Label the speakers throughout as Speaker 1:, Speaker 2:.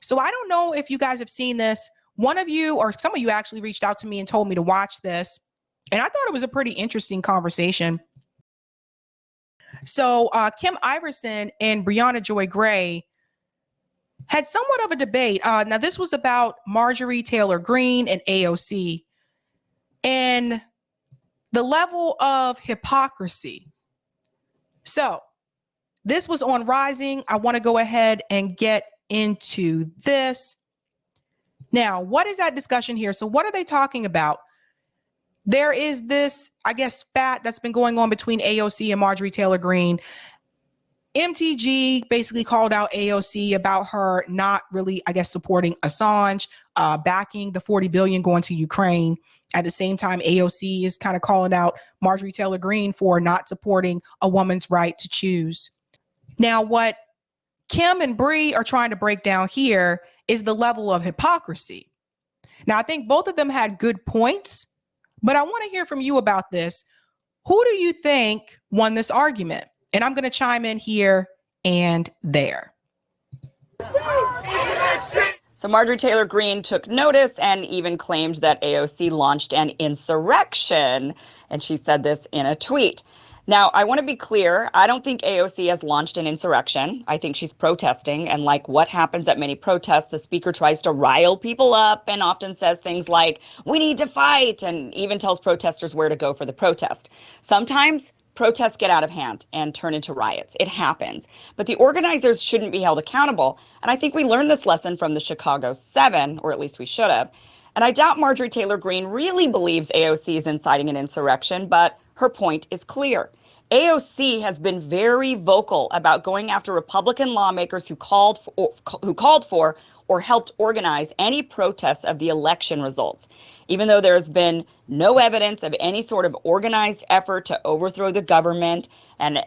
Speaker 1: So I don't know if you guys have seen this. One of you or some of you actually reached out to me and told me to watch this. And I thought it was a pretty interesting conversation. So Kim Iversen and Briahna Joy Gray had somewhat of a debate. Now, this was about Marjorie Taylor Greene and AOC and the level of hypocrisy. So this was on Rising. I want to go ahead and get into this. Now, what is that discussion here? So what are they talking about? There is this, I guess, spat that's been going on between AOC and Marjorie Taylor Greene. MTG basically called out AOC about her not really, I guess, supporting Assange, backing the $40 billion going to Ukraine. At the same time, AOC is kind of calling out Marjorie Taylor Greene for not supporting a woman's right to choose. Now, what Kim and Bree are trying to break down here is the level of hypocrisy. Now, I think both of them had good points, but I want to hear from you about this. Who do you think won this argument? And I'm going to chime in here and there.
Speaker 2: So Marjorie Taylor Greene took notice and even claimed that AOC launched an insurrection. And she said this in a tweet. Now, I want to be clear. I don't think AOC has launched an insurrection. I think she's protesting. And like what happens at many protests, the speaker tries to rile people up and often says things like, we need to fight, and even tells protesters where to go for the protest. Sometimes protests get out of hand and turn into riots. It happens. But the organizers shouldn't be held accountable. And I think we learned this lesson from the Chicago 7, or at least we should have. And I doubt Marjorie Taylor Greene really believes AOC is inciting an insurrection, but her point is clear. AOC has been very vocal about going after Republican lawmakers who called for or helped organize any protests of the election results, even though there's been no evidence of any sort of organized effort to overthrow the government, and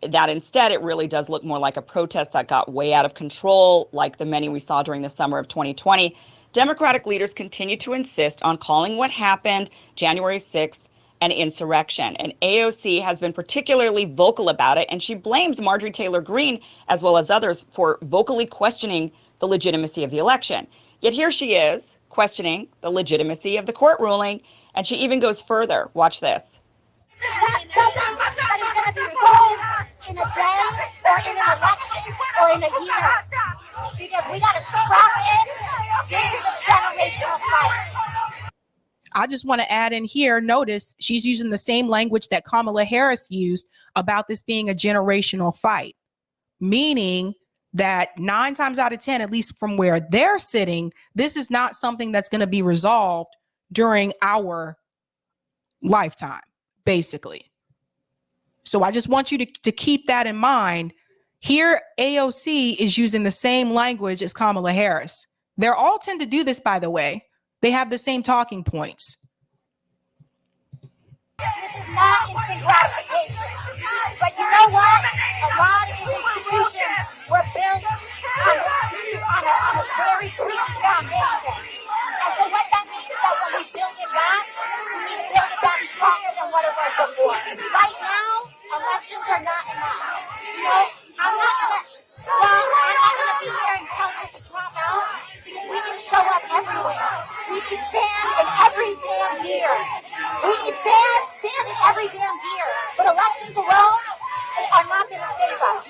Speaker 2: that instead it really does look more like a protest that got way out of control, like the many we saw during the summer of 2020. Democratic leaders continue to insist on calling what happened January 6th an insurrection. And AOC has been particularly vocal about it, and she blames Marjorie Taylor Greene, as well as others, for vocally questioning the legitimacy of the election. Yet here she is, questioning the legitimacy of the court ruling, and she even goes further. Watch this.
Speaker 3: That's something that is going to be solved in a day or in an election or in a year. Because we got to strap in. This is a generational fight.
Speaker 1: I just want to add in here, notice she's using the same language that Kamala Harris used about this being a generational fight, meaning that 9 times out of 10, at least from where they're sitting, this is not something that's going to be resolved during our lifetime, basically. So I just want you to keep that in mind. Here, AOC is using the same language as Kamala Harris. They all tend to do this, by the way. They have the same talking points.
Speaker 3: This is not instant gratification. But you know what? A lot of these institutions were built on a very creaky foundation. And so what that means is that when we build it back, we need to build it back stronger than what it was before. Right now, elections are not enough. You know, I'm not gonna be here and tell you to drop out, because we can show up everywhere. We can stand in every damn year. We can stand in every damn year. But elections alone are not going to save us.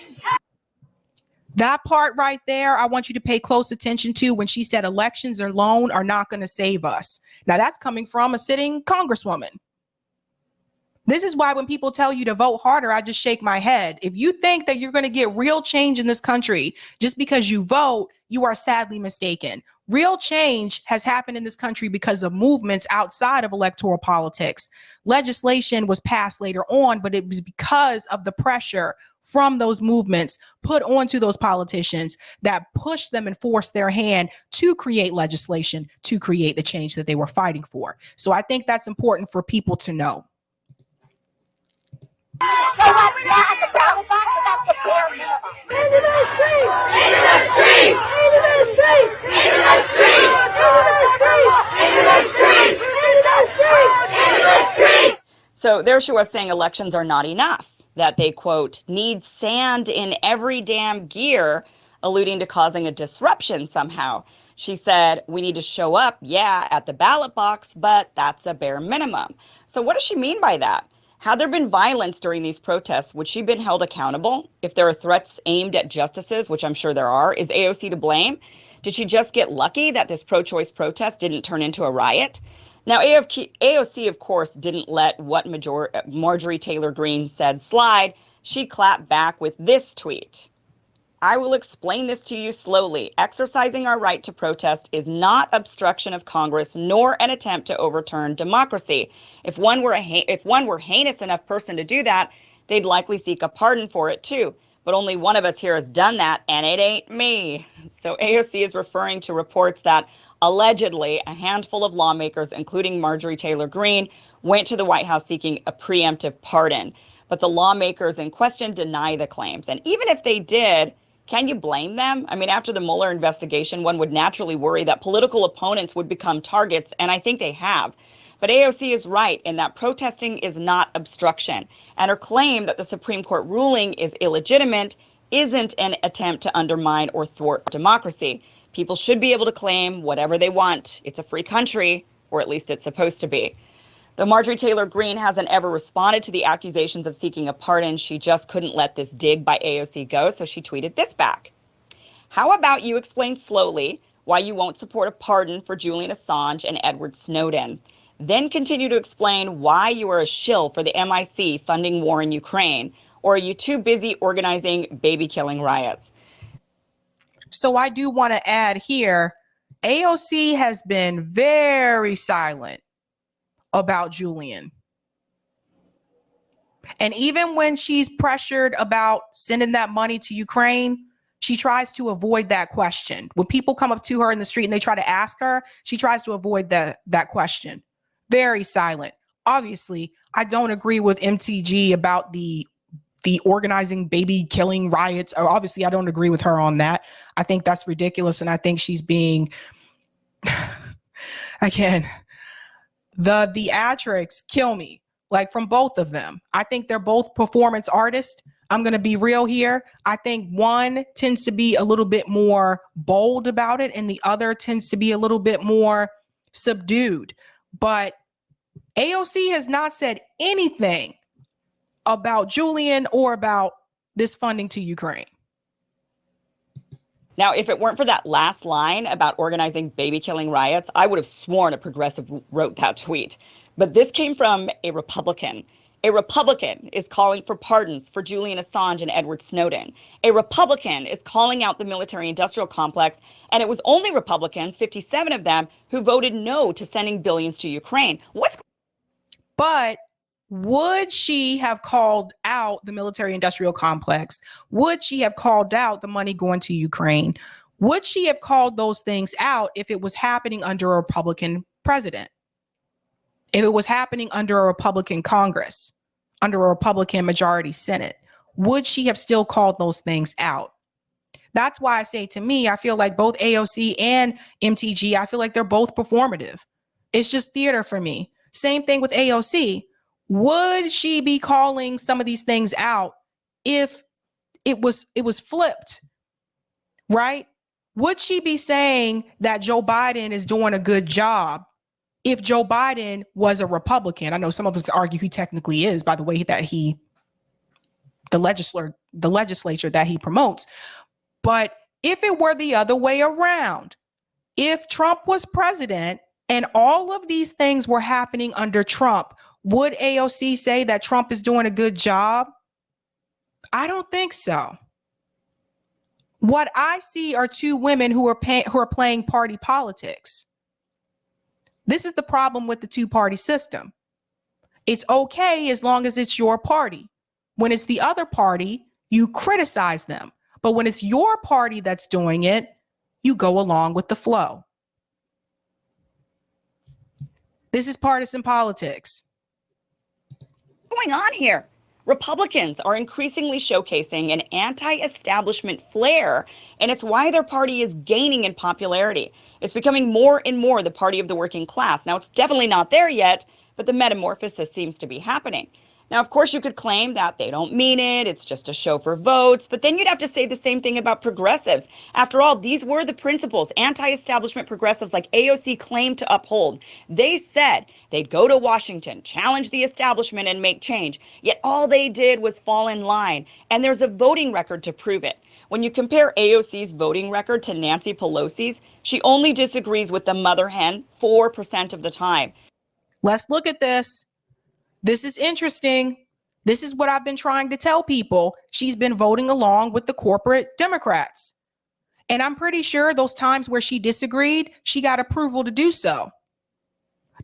Speaker 1: That part right there, I want you to pay close attention to when she said elections alone are not going to save us. Now, that's coming from a sitting congresswoman. This is why when people tell you to vote harder, I just shake my head. If you think that you're going to get real change in this country just because you vote, you are sadly mistaken. Real change has happened in this country because of movements outside of electoral politics. Legislation was passed later on, but it was because of the pressure from those movements put onto those politicians that pushed them and forced their hand to create legislation, to create the change that they were fighting for. So I think that's important for people to know.
Speaker 3: Show up now at the ballot box, that's the bare minimum. Into the streets! Into the streets! Into the streets! Into the streets! Into the streets! Into the streets! Into the streets! Into the streets!
Speaker 2: So there she was saying elections are not enough, that they, quote, need sand in every damn gear. alluding to causing a disruption somehow. She said, we need to show up, yeah, at the ballot box, but that's a bare minimum. So what does she mean by that? Had there been violence during these protests, would she have been held accountable? If there are threats aimed at justices, which I'm sure there are, is AOC to blame? Did she just get lucky that this pro-choice protest didn't turn into a riot? Now, AOC, of course, didn't let what Marjorie Taylor Greene said slide. She clapped back with this tweet. I will explain this to you slowly. Exercising our right to protest is not obstruction of Congress, nor an attempt to overturn democracy. If one were heinous enough person to do that, they'd likely seek a pardon for it too. But only one of us here has done that, and it ain't me. So AOC is referring to reports that allegedly a handful of lawmakers, including Marjorie Taylor Greene, went to the White House seeking a preemptive pardon. But the lawmakers in question deny the claims. And even if they did, can you blame them? I mean, after the Mueller investigation, one would naturally worry that political opponents would become targets, and I think they have. But AOC is right in that protesting is not obstruction, and her claim that the Supreme Court ruling is illegitimate isn't an attempt to undermine or thwart democracy. People should be able to claim whatever they want. It's a free country, or at least it's supposed to be. Though Marjorie Taylor Greene hasn't ever responded to the accusations of seeking a pardon, she just couldn't let this dig by AOC go, so she tweeted this back. How about you explain slowly why you won't support a pardon for Julian Assange and Edward Snowden? Then continue to explain why you are a shill for the MIC funding war in Ukraine, or are you too busy organizing baby-killing riots?
Speaker 1: So I do want to add here, AOC has been very silent about Julian. And even when she's pressured about sending that money to Ukraine, she tries to avoid that question. When people come up to her in the street and they try to ask her, she tries to avoid that question. Very silent. Obviously, I don't agree with MTG about the organizing baby killing riots. Obviously, I don't agree with her on that. I think that's ridiculous. And I think she's being, again, the theatrics kill me, like from both of them. I think they're both performance artists. I'm going to be real here. I think one tends to be a little bit more bold about it, and the other tends to be a little bit more subdued. But AOC has not said anything about Julian or about this funding to Ukraine.
Speaker 2: Now, if it weren't for that last line about organizing baby-killing riots, I would have sworn a progressive wrote that tweet. But this came from a Republican. A Republican is calling for pardons for Julian Assange and Edward Snowden. A Republican is calling out the military-industrial complex, and it was only Republicans, 57 of them, who voted no to sending billions to Ukraine.
Speaker 1: But would she have called out the military-industrial complex? Would she have called out the money going to Ukraine? Would she have called those things out if it was happening under a Republican president? If it was happening under a Republican Congress, under a Republican majority Senate, would she have still called those things out? That's why I say, to me, I feel like both AOC and MTG, I feel like they're both performative. It's just theater for me. Same thing with AOC. Would she be calling some of these things out if it was flipped, right? Would she be saying that Joe Biden is doing a good job if Joe Biden was a Republican? I know some of us argue he technically is, by the way that the legislature that he promotes. But if it were the other way around, if Trump was president and all of these things were happening under Trump, would AOC say that Trump is doing a good job? I don't think so. What I see are two women who are playing party politics. This is the problem with the two-party system. It's okay as long as it's your party. When it's the other party, you criticize them. But when it's your party that's doing it, you go along with the flow. This is partisan politics.
Speaker 2: What's going on here? Republicans are increasingly showcasing an anti-establishment flair, and it's why their party is gaining in popularity. It's becoming more and more the party of the working class. Now, it's definitely not there yet, but the metamorphosis seems to be happening. Now, of course, you could claim that they don't mean it, it's just a show for votes, but then you'd have to say the same thing about progressives. After all, these were the principles anti-establishment progressives like AOC claimed to uphold. They said they'd go to Washington, challenge the establishment, and make change. Yet all they did was fall in line, and there's a voting record to prove it. When you compare AOC's voting record to Nancy Pelosi's, she only disagrees with the mother hen 4% of the time.
Speaker 1: Let's look at this. This is interesting. This is what I've been trying to tell people. She's been voting along with the corporate Democrats. And I'm pretty sure those times where she disagreed, she got approval to do so.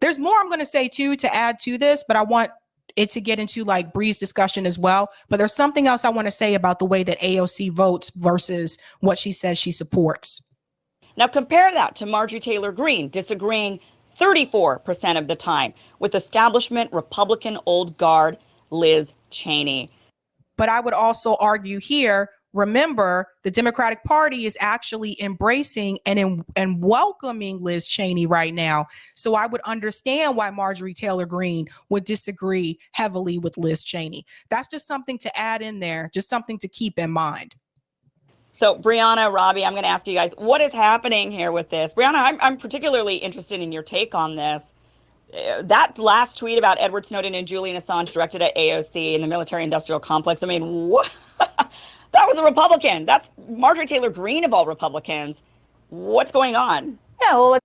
Speaker 1: There's more I'm going to say too to add to this, but I want it to get into like Bree's discussion as well. But there's something else I want to say about the way that AOC votes versus what she says she supports.
Speaker 2: Now compare that to Marjorie Taylor Greene disagreeing 34% of the time with establishment Republican old guard Liz Cheney.
Speaker 1: But I would also argue here, remember, the Democratic Party is actually embracing and welcoming Liz Cheney right now. So I would understand why Marjorie Taylor Greene would disagree heavily with Liz Cheney. That's just something to add in there, just something to keep in mind.
Speaker 2: So Briahna, Robbie, I'm going to ask you guys, what is happening here with this? Briahna, I'm particularly interested in your take on this. That last tweet about Edward Snowden and Julian Assange directed at AOC in the military-industrial complex, I mean, what? That was a Republican. That's Marjorie Taylor Greene of all Republicans. What's going on?
Speaker 4: Yeah, well,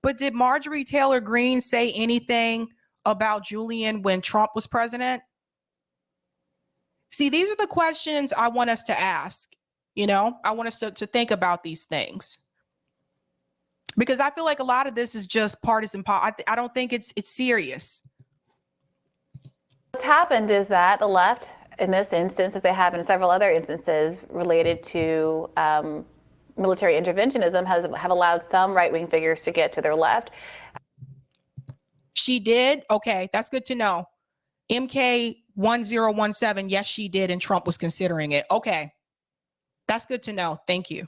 Speaker 1: but did Marjorie Taylor Greene say anything about Julian when Trump was president? See, these are the questions I want us to ask. You know, I want us to think about these things, because I feel like a lot of this is just partisan. I don't think it's serious.
Speaker 4: what's happened is that the left, in this instance, as they have in several other instances related to military interventionism, have allowed some right-wing figures to get to their left.
Speaker 1: She did? Okay, that's good to know. MK 1017, yes, she did, and Trump was considering it. Okay. That's good to know. Thank you.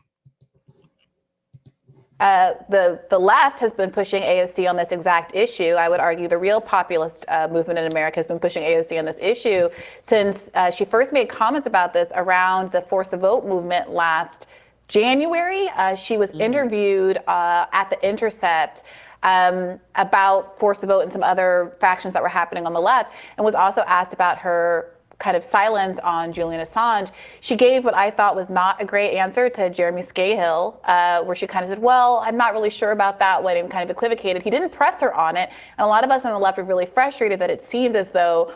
Speaker 4: The left has been pushing AOC on this exact issue. I would argue the real populist movement in America has been pushing AOC on this issue since she first made comments about this around the Force the Vote movement last January. She was interviewed at The Intercept about Force the Vote and some other factions that were happening on the left, and was also asked about her kind of silence on Julian Assange. She gave what I thought was not a great answer to Jeremy Scahill, where she kind of said, well, I'm not really sure about that one, and kind of equivocated. He didn't press her on it. And a lot of us on the left were really frustrated that it seemed as though,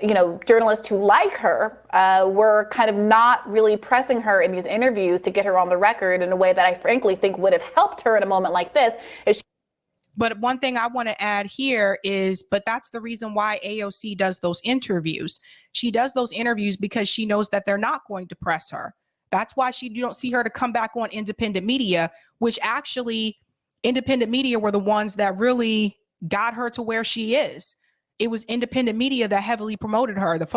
Speaker 4: you know, journalists who like her were kind of not really pressing her in these interviews to get her on the record in a way that I frankly think would have helped her in a moment like this.
Speaker 1: But one thing I want to add here is, but that's the reason why AOC does those interviews. She does those interviews because she knows that they're not going to press her. That's why you don't see her to come back on independent media, which actually independent media were the ones that really got her to where she is. It was independent media that heavily promoted her. The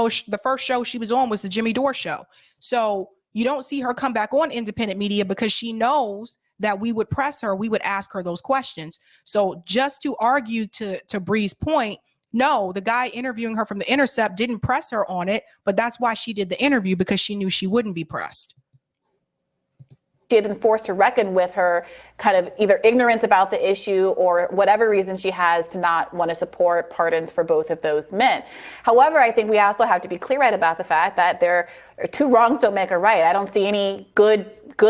Speaker 1: first show she was on was the Jimmy Dore show. So you don't see her come back on independent media because she knows that we would press her, we would ask her those questions. So just to argue to Bree's point, no, the guy interviewing her from The Intercept didn't press her on it, but that's why she did the interview, because she knew she wouldn't be pressed.
Speaker 4: She had been forced to reckon with her kind of either ignorance about the issue or whatever reason she has to not want to support pardons for both of those men. However, I think we also have to be clear-eyed about the fact that there are two wrongs don't make a right. I don't see any good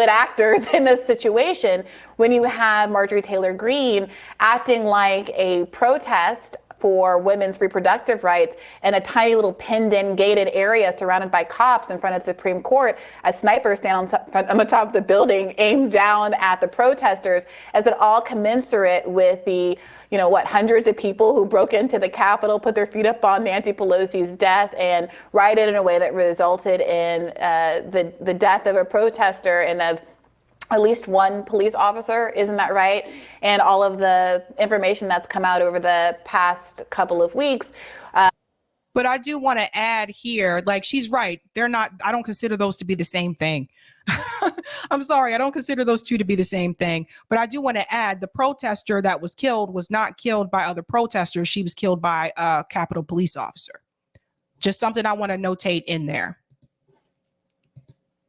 Speaker 4: actors in this situation when you have Marjorie Taylor Greene acting like a protest for women's reproductive rights in a tiny little pinned-in gated area surrounded by cops in front of the Supreme Court. A sniper stand on the top of the building aimed down at the protesters, as it all commensurate with the, you know, hundreds of people who broke into the Capitol, put their feet up on Nancy Pelosi's death, and rioted in a way that resulted in the death of a protester and of at least one police officer, isn't that right? And all of the information that's come out over the past couple of weeks.
Speaker 1: But I do want to add here, like, she's right. They're not, I don't consider those to be the same thing. I'm sorry, I don't consider those two to be the same thing. But I do want to add, the protester that was killed was not killed by other protesters. She was killed by a Capitol police officer. Just something I want to notate in there.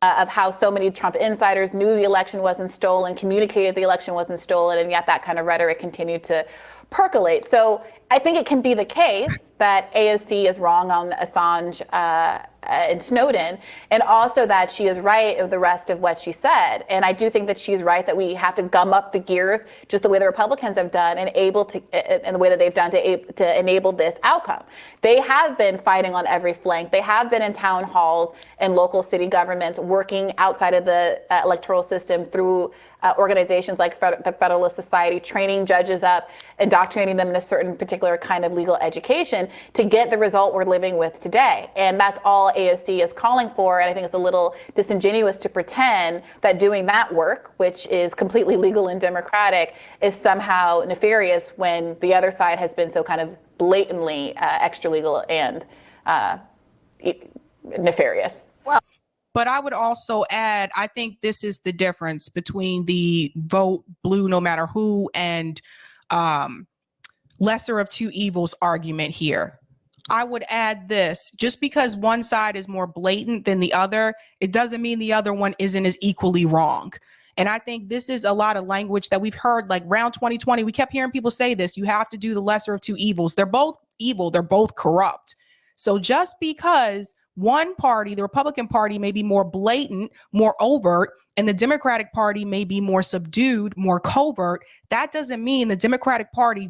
Speaker 4: Of how so many Trump insiders knew the election wasn't stolen, communicated the election wasn't stolen, and yet that kind of rhetoric continued to percolate. So I think it can be the case that AOC is wrong on Assange and Snowden, and also that she is right of the rest of what she said. And I do think that she's right that we have to gum up the gears just the way the Republicans have done and the way that they've done to enable this outcome. They have been fighting on every flank. They have been in town halls and local city governments working outside of the electoral system through organizations like the Federalist Society, training judges up, indoctrinating them in a certain particular kind of legal education to get the result we're living with today. And that's all AOC is calling for. And I think it's a little disingenuous to pretend that doing that work, which is completely legal and democratic, is somehow nefarious when the other side has been so kind of blatantly extra legal and nefarious.
Speaker 1: But I would also add, I think this is the difference between the vote blue no matter who and lesser of two evils argument here. I would add this, just because one side is more blatant than the other, it doesn't mean the other one isn't as equally wrong. And I think this is a lot of language that we've heard, like around 2020, we kept hearing people say this, you have to do the lesser of two evils. They're both evil, they're both corrupt. So just because one party, the Republican Party, may be more blatant, more overt, and the Democratic Party may be more subdued, more covert, that doesn't mean the Democratic Party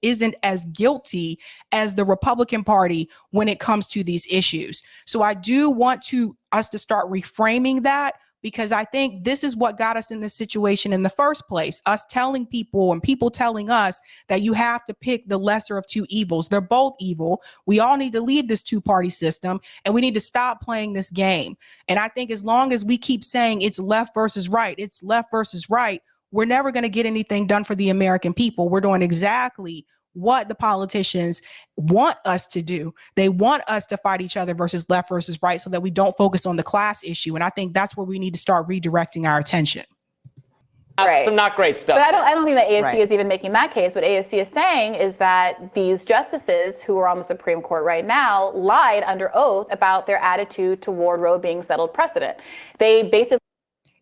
Speaker 1: isn't as guilty as the Republican Party when it comes to these issues. So I do want us to start reframing that, because I think this is what got us in this situation in the first place. Us telling people and people telling us that you have to pick the lesser of two evils. They're both evil. We all need to leave this two-party system, and we need to stop playing this game. And I think as long as we keep saying it's left versus right, it's left versus right, we're never going to get anything done for the American people. We're doing exactly what the politicians want us to do. They want us to fight each other versus left versus right so that we don't focus on the class issue. And I think that's where we need to start redirecting our attention.
Speaker 4: Right.
Speaker 5: Some not great stuff.
Speaker 4: But I don't think that AOC is even making that case. What AOC is saying is that these justices who are on the Supreme Court right now lied under oath about their attitude toward Roe being settled precedent. They basically...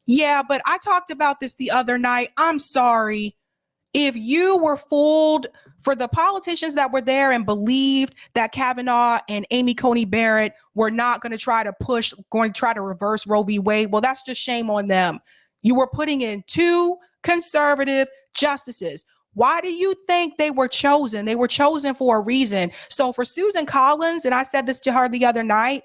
Speaker 1: Yeah, but I talked about this the other night. I'm sorry. If you were fooled, for the politicians that were there and believed that Kavanaugh and Amy Coney Barrett were not going to try to reverse Roe v. Wade, well, that's just shame on them. You were putting in two conservative justices. Why do you think they were chosen? They were chosen for a reason. So for Susan Collins, and I said this to her the other night,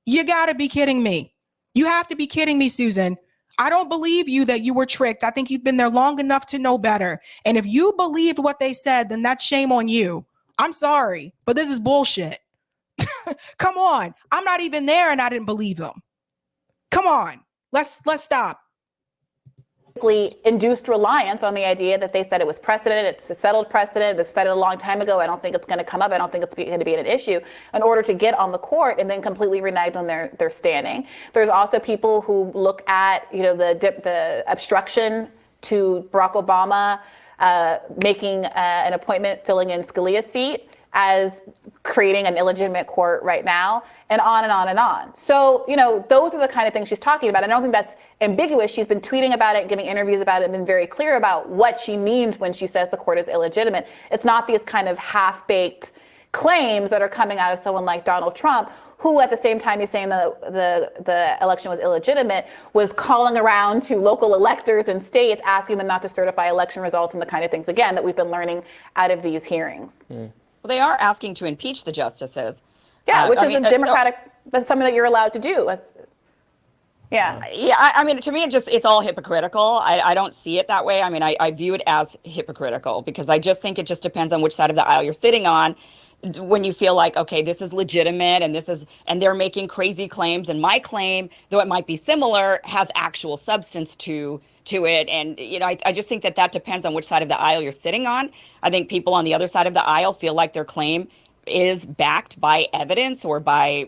Speaker 1: you got to be kidding me. You have to be kidding me, Susan. I don't believe you that you were tricked. I think you've been there long enough to know better. And if you believed what they said, then that's shame on you. I'm sorry, but this is bullshit. Come on. I'm not even there and I didn't believe them. Come on. Let's stop.
Speaker 4: Induced reliance on the idea that they said it was precedent. It's a settled precedent. They've said it a long time ago. I don't think it's going to come up. I don't think it's going to be an issue in order to get on the court and then completely renege on their standing. There's also people who look at, the obstruction to Barack Obama making an appointment, filling in Scalia's seat, as creating an illegitimate court right now, and on and on and on. So, those are the kind of things she's talking about. I don't think that's ambiguous. She's been tweeting about it, giving interviews about it, and been very clear about what she means when she says the court is illegitimate. It's not these kind of half-baked claims that are coming out of someone like Donald Trump, who at the same time he's saying the election was illegitimate, was calling around to local electors and states, asking them not to certify election results and the kind of things, again, that we've been learning out of these hearings.
Speaker 2: Well, they are asking to impeach the justices.
Speaker 4: Yeah, which is a democratic, that's something that you're allowed to do. Yeah.
Speaker 2: Yeah, I mean, to me, it's all hypocritical. I don't see it that way. I mean, I view it as hypocritical because I just think it just depends on which side of the aisle you're sitting on. When you feel like, okay, this is legitimate and they're making crazy claims, and my claim, though it might be similar, has actual substance to it. And, I just think that depends on which side of the aisle you're sitting on. I think people on the other side of the aisle feel like their claim is backed by evidence or by,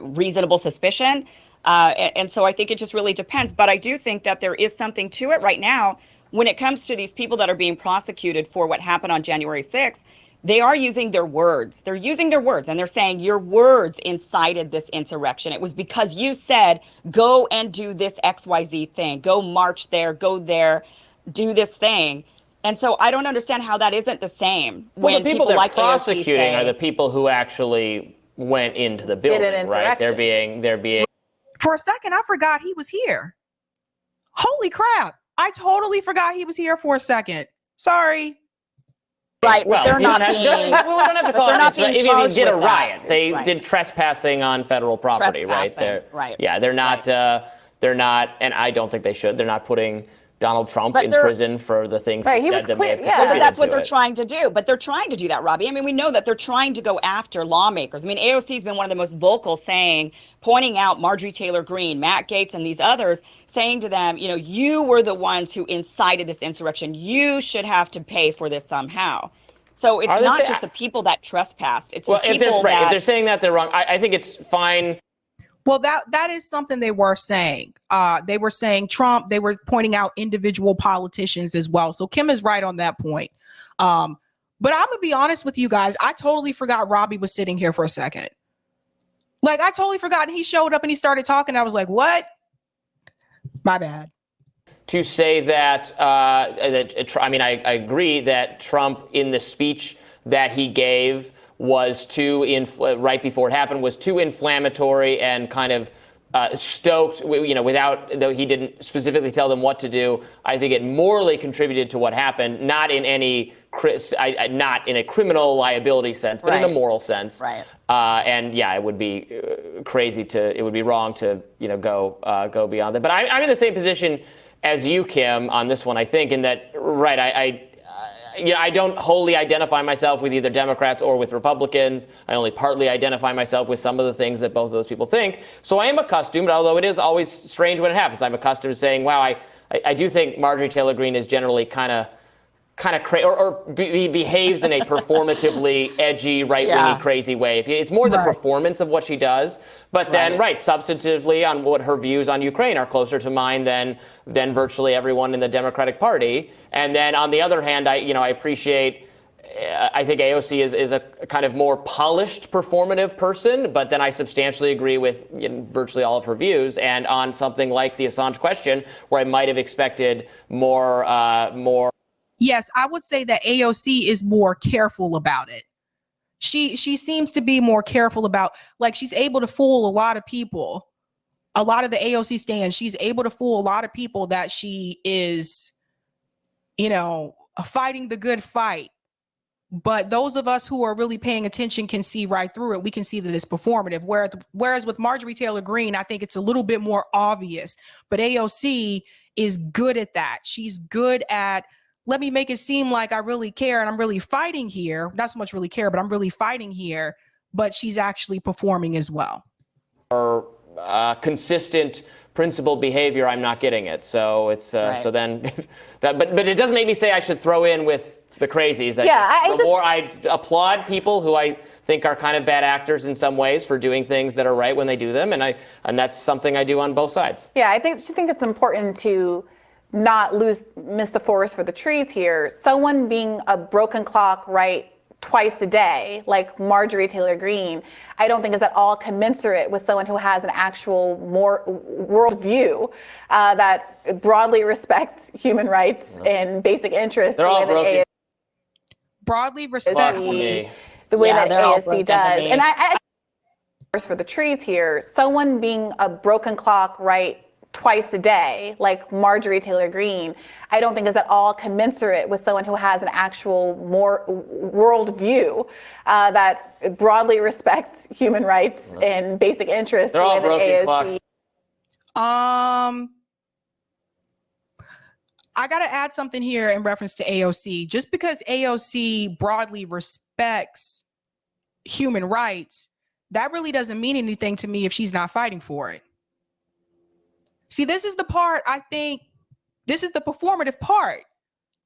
Speaker 2: reasonable suspicion. And so I think it just really depends. But I do think that there is something to it right now when it comes to these people that are being prosecuted for what happened on January 6th. they are using their words. They're using their words, and they're saying your words incited this insurrection. It was because you said, go and do this XYZ thing, go march there, go there, do this thing. And so I don't understand how that isn't the same.
Speaker 5: Well,
Speaker 2: when
Speaker 5: the people they're
Speaker 2: like
Speaker 5: prosecuting
Speaker 2: AOC say,
Speaker 5: are the people who actually went into the building, right? They're being.
Speaker 1: For a second, I forgot he was here. Holy crap. I totally forgot he was here for a second. Sorry.
Speaker 2: Right,
Speaker 5: well,
Speaker 2: they're not being.
Speaker 5: We don't have to call it. If you did a riot, they
Speaker 2: right.
Speaker 5: did trespassing on federal property, right?
Speaker 2: Right.
Speaker 5: Yeah, they're not.
Speaker 2: Right.
Speaker 5: They're not, and I don't think they should. They're not putting Donald Trump in prison for the things he said that may have contributed
Speaker 2: but that's what they're
Speaker 5: it.
Speaker 2: trying to do. But they're trying to do that, Robbie. I mean, we know that they're trying to go after lawmakers. I mean, AOC has been one of the most vocal pointing out Marjorie Taylor Greene, Matt Gaetz, and these others, saying to them, you know, you were the ones who incited this insurrection. You should have to pay for this somehow. So it's not just the people that trespassed. It's the people that...
Speaker 5: If they're saying that, they're wrong. I think it's fine.
Speaker 1: Well, that is something they were saying. They were saying Trump. They were pointing out individual politicians as well. So Kim is right on that point. But I'm going to be honest with you guys. I totally forgot Robbie was sitting here for a second. Like, I totally forgot. He showed up and he started talking. I was like, what? My bad.
Speaker 5: To say that, I mean, I agree that Trump, in the speech that he gave, was right before it happened, was too inflammatory and kind of stoked, you know, though he didn't specifically tell them what to do. I think it morally contributed to what happened, not in not in a criminal liability sense, but in a moral sense.
Speaker 2: Right.
Speaker 5: And yeah, it would be it would be wrong to, you know, go beyond that. But I'm in the same position as you, Kim, on this one, I think, in that, right, I don't wholly identify myself with either Democrats or with Republicans. I only partly identify myself with some of the things that both of those people think. So I am accustomed, although it is always strange when it happens, I'm accustomed to saying, wow, I do think Marjorie Taylor Greene is generally kind of crazy, or behaves in a performatively edgy, right-wingy, crazy way. It's more the performance of what she does, but then, substantively on what her views on Ukraine are closer to mine than virtually everyone in the Democratic Party. And then on the other hand, I appreciate, I think AOC is a kind of more polished performative person, but then I substantially agree with virtually all of her views. And on something like the Assange question, where I might have expected more.
Speaker 1: Yes, I would say that AOC is more careful about it. She seems to be more careful about, like, she's able to fool a lot of people. A lot of the AOC stands, she's able to fool a lot of people that she is, you know, fighting the good fight. But those of us who are really paying attention can see right through it. We can see that it's performative. Whereas with Marjorie Taylor Greene, I think it's a little bit more obvious. But AOC is good at that. She's good at, let me make it seem like I really care and I'm really fighting here. Not so much really care, but I'm really fighting here. But she's actually performing as well.
Speaker 5: Or consistent principled behavior, I'm not getting it. So it's so then, but it doesn't make me say I should throw in with the crazies. I applaud people who I think are kind of bad actors in some ways for doing things that are right when they do them, and that's something I do on both sides.
Speaker 4: Yeah, I think it's important to not miss the forest for the trees here. Someone being a broken clock right twice a day, like Marjorie Taylor Greene, I don't think is at all commensurate with someone who has an actual more worldview that broadly respects human rights and basic interests.
Speaker 5: They're all broken.
Speaker 1: Broadly respects
Speaker 4: the way that AOC does. And I for the trees here, someone being a broken clock right twice a day, like Marjorie Taylor Greene, I don't think is at all commensurate with someone who has an actual more worldview that broadly respects human rights and basic interests.
Speaker 5: They're all broken clocks.
Speaker 1: I got to add something here in reference to AOC. Just because AOC broadly respects human rights, that really doesn't mean anything to me if she's not fighting for it. See, this is the part, I think, this is the performative part.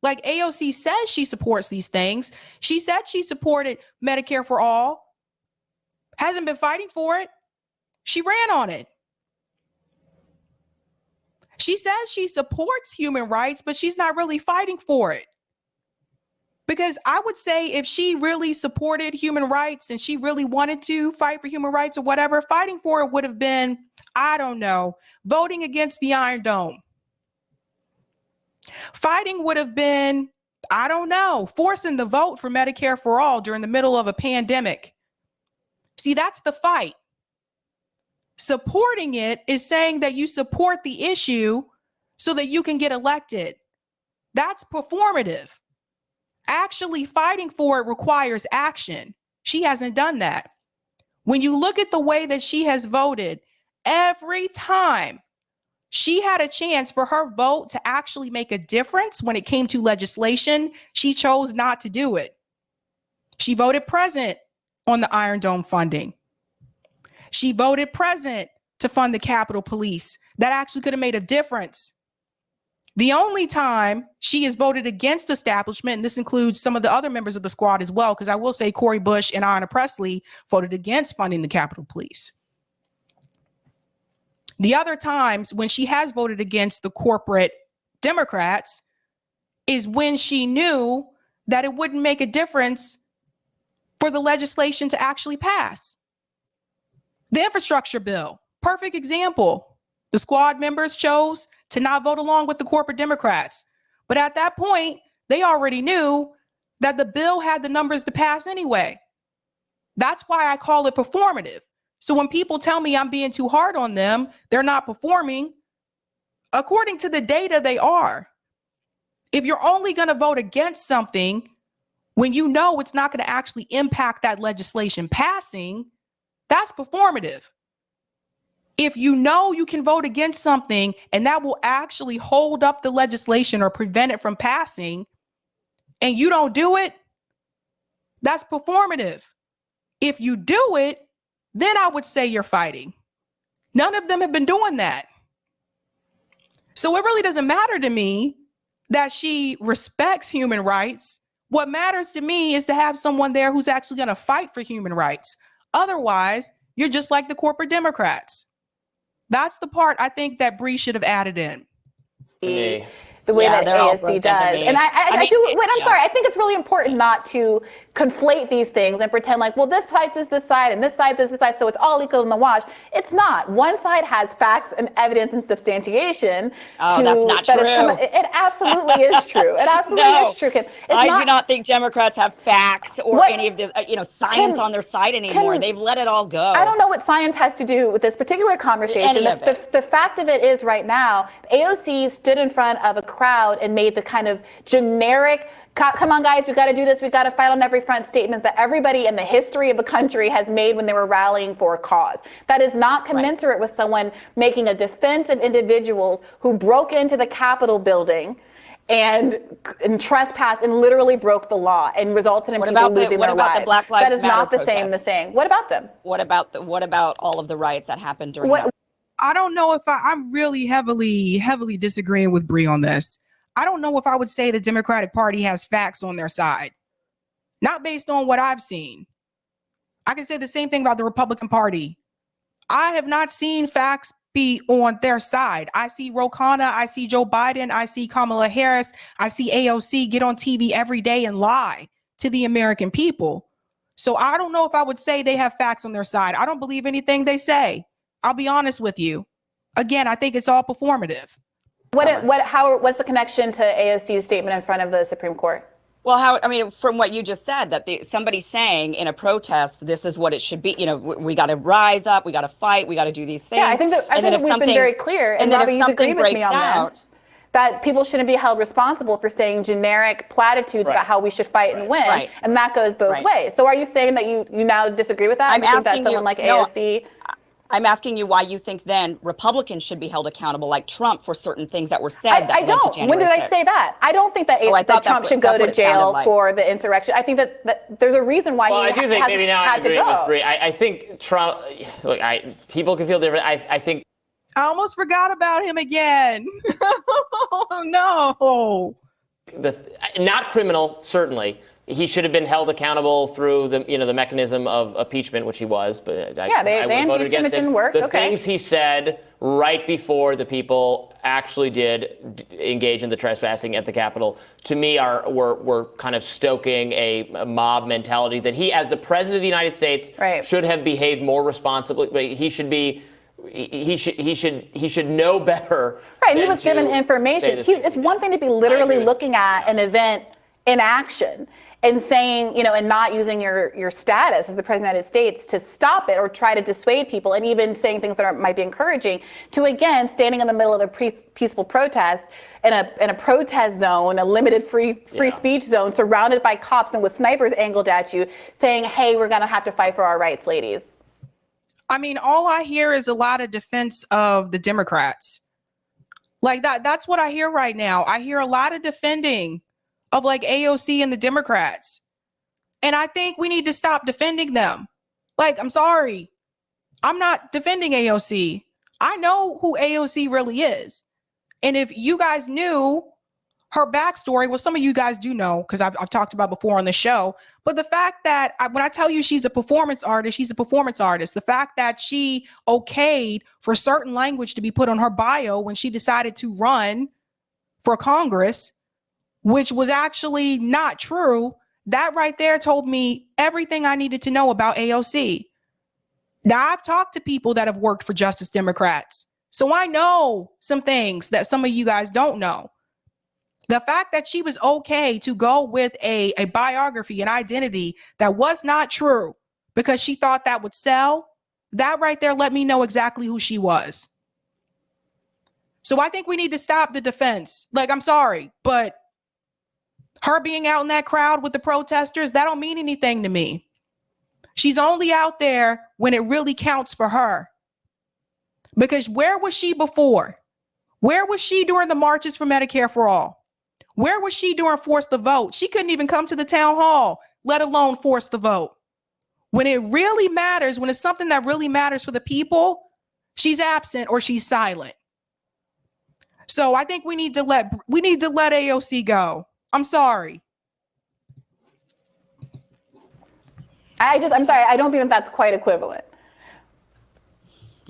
Speaker 1: Like, AOC says she supports these things. She said she supported Medicare for all. Hasn't been fighting for it. She ran on it. She says she supports human rights, but she's not really fighting for it. Because I would say if she really supported human rights and she really wanted to fight for human rights or whatever, fighting for it would have been, I don't know, voting against the Iron Dome. Fighting would have been, I don't know, forcing the vote for Medicare for all during the middle of a pandemic. See, that's the fight. Supporting it is saying that you support the issue so that you can get elected. That's performative. Actually fighting for it requires action. She hasn't done that. When you look at the way that she has voted, every time she had a chance for her vote to actually make a difference when it came to legislation, she chose not to do it. She voted present on the Iron Dome funding. She voted present to fund the Capitol Police. That actually could have made a difference. The only time she has voted against establishment, and this includes some of the other members of the squad as well, because I will say Cori Bush and Ayanna Pressley voted against funding the Capitol Police. The other times when she has voted against the corporate Democrats is when she knew that it wouldn't make a difference for the legislation to actually pass. The infrastructure bill, perfect example. The squad members chose to not vote along with the corporate Democrats. But at that point, they already knew that the bill had the numbers to pass anyway. That's why I call it performative. So when people tell me I'm being too hard on them, they're not performing. According to the data, they are. If you're only going to vote against something when you know it's not going to actually impact that legislation passing, that's performative. If you know you can vote against something and that will actually hold up the legislation or prevent it from passing, and you don't do it, that's performative. If you do it, then I would say you're fighting. None of them have been doing that. So it really doesn't matter to me that she respects human rights. What matters to me is to have someone there who's actually going to fight for human rights. Otherwise, you're just like the corporate Democrats. That's the part I think that Bree should have added in.
Speaker 4: The way that AOC does. And I do, wait, I'm sorry. I think it's really important not to conflate these things and pretend like, well, this side is this side and this side is this side, so it's all equal in the wash. It's not. One side has facts and evidence and substantiation.
Speaker 2: Oh, that's not true.
Speaker 4: It absolutely is true. It absolutely is true, Kim.
Speaker 2: I do not think Democrats have facts or any of this, science on their side anymore. They've let it all go.
Speaker 4: I don't know what science has to do with this particular conversation. The fact of it is right now, AOC stood in front of a crowd and made the kind of generic, come on guys, we got to do this, we got to fight on every front statement that everybody in the history of the country has made when they were rallying for a cause. That is not commensurate with someone making a defense of individuals who broke into the Capitol building and trespassed and literally broke the law and resulted in people losing their lives.
Speaker 2: The Black Lives
Speaker 4: that is
Speaker 2: Matter
Speaker 4: not the
Speaker 2: protests?
Speaker 4: same thing. What about them?
Speaker 2: What about all of the riots that happened during that?
Speaker 1: I don't know if I'm really heavily disagreeing with Bree on this. I don't know if I would say the Democratic Party has facts on their side, not based on what I've seen. I can say the same thing about the Republican Party. I have not seen facts be on their side. I see Ro Khanna, I see Joe Biden, I see Kamala Harris, I see AOC get on TV every day and lie to the American people. So I don't know if I would say they have facts on their side. I don't believe anything they say. I'll be honest with you. Again, I think it's all performative.
Speaker 4: What's the connection to AOC's statement in front of the Supreme Court?
Speaker 2: Well, from what you just said, that somebody saying in a protest, this is what it should be. We got to rise up, we got to fight, we got to do these things.
Speaker 4: Yeah, I think we've been very clear. And Robbie, you agree with me on this, that people shouldn't be held responsible for saying generic platitudes about how we should fight and win. Right. And that goes both ways. So are you saying that you now disagree with that?
Speaker 2: I'm
Speaker 4: think that someone like AOC...
Speaker 2: I'm asking you why you think then Republicans should be held accountable, like Trump, for certain things that were said.
Speaker 4: I don't. When did I say that? I don't think that, that Trump should go to jail for the insurrection. I think that there's a reason why
Speaker 5: I do think maybe now I agree with Bree. I think Trump. Look, people can feel different. I think.
Speaker 1: I almost forgot about him again. Oh, no.
Speaker 5: Not criminal, certainly. he should have been held accountable through the mechanism of impeachment, which he was. But
Speaker 4: they
Speaker 5: I voted against
Speaker 4: didn't
Speaker 5: him.
Speaker 4: work.
Speaker 5: The
Speaker 4: Okay.
Speaker 5: things he said right before the people actually did engage in the trespassing at the Capitol, to me, were kind of stoking a mob mentality that he, as the president of the United States, should have behaved more responsibly. But he should be. He should know better.
Speaker 4: Right, he was given information. It's one thing to be literally looking at an event in action and saying, and not using your status as the president of the United States to stop it or try to dissuade people, and even saying things that might be encouraging, to again standing in the middle of a peaceful protest in a protest zone, a limited free speech zone, surrounded by cops and with snipers angled at you, saying, hey, we're going to have to fight for our rights, ladies.
Speaker 1: I mean, all I hear is a lot of defense of the Democrats. Like that's what I hear right now. I hear a lot of defending of like AOC and the Democrats. And I think we need to stop defending them. Like, I'm sorry. I'm not defending AOC. I know who AOC really is. And if you guys knew her backstory, well, some of you guys do know, because I've talked about before on the show. But the fact that when I tell you she's a performance artist, she's a performance artist. The fact that she okayed for certain language to be put on her bio when she decided to run for Congress, which was actually not true, that right there told me everything I needed to know about AOC. Now, I've talked to people that have worked for Justice Democrats, so I know some things that some of you guys don't know. The fact that she was okay to go with a biography, an identity that was not true because she thought that would sell, that right there let me know exactly who she was. So I think we need to stop the defense. Like, I'm sorry, but her being out in that crowd with the protesters, that don't mean anything to me. She's only out there when it really counts for her. Because where was she before? Where was she during the marches for Medicare for All? Where was she during Force the Vote? She couldn't even come to the town hall, let alone force the vote. When it really matters, when it's something that really matters for the people, she's absent or she's silent. So I think we need to let AOC go. I'm sorry.
Speaker 4: I'm sorry. I don't think that's quite equivalent.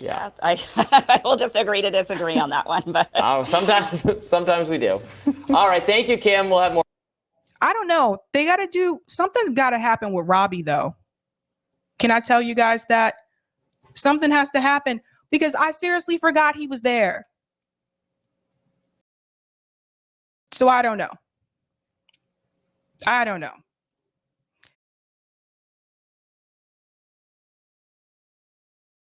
Speaker 5: Yeah,
Speaker 2: I will disagree to disagree on that one, but
Speaker 5: sometimes we do. All right, thank you, Kim. We'll have more.
Speaker 1: I don't know. They got to do something. Got to happen with Robbie, though. Can I tell you guys that something has to happen? Because I seriously forgot he was there. So I don't know.